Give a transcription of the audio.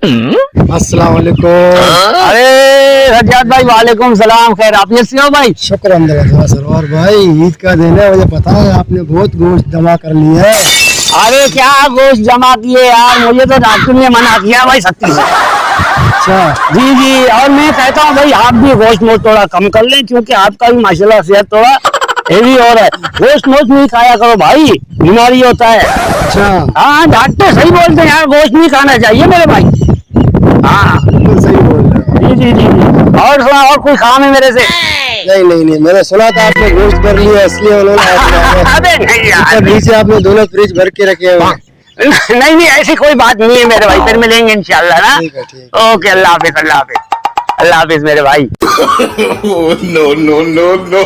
अस्सलाम वालेकुम। अरे रजात भाई, वालेकुम सलाम। खैर आप कैसे हो भाई? शुक्र अल्लाह सर। और भाई ईद का दिन है, मुझे पता है आपने बहुत गोश्त जमा कर लिया है। अरे क्या गोश्त जमा किए यार, मुझे तो डॉक्टर ने मना किया भाई सख्ती से। अच्छा जी जी, और मैं कहता हूँ भाई आप भी गोश्त मोश्त थोड़ा कम कर लें, क्योंकि आपका भी माशाल्लाह सेहत थोड़ा हेवी हो रहा है। गोश्त मोश्त नहीं खाया करो भाई, बीमारी होता है। अच्छा, हाँ डॉक्टर सही बोलते हैं यार, गोश्त नहीं खाना चाहिए मेरे भाई। हाँ बिल्कुल सही बोल रहे हो। जी जी जी जी। और सुना, और कोई काम है मेरे से? नहीं नहीं नहीं, मैंने सुना था आपने गोश्त कर लिया, इसलिए उन्होंने अबे नहीं यार, नीचे आपने दोनों फ्रिज भर के रखे हुए हैं। नहीं नहीं ऐसी कोई बात नहीं है मेरे भाई, फिर मिलेंगे इंशाल्लाह ना। ठीक है, ठीक ओके, अल्लाह हाफिज, अल्लाह हाफिज, अल्लाह हाफिज मेरे भाई। no, no, no, no.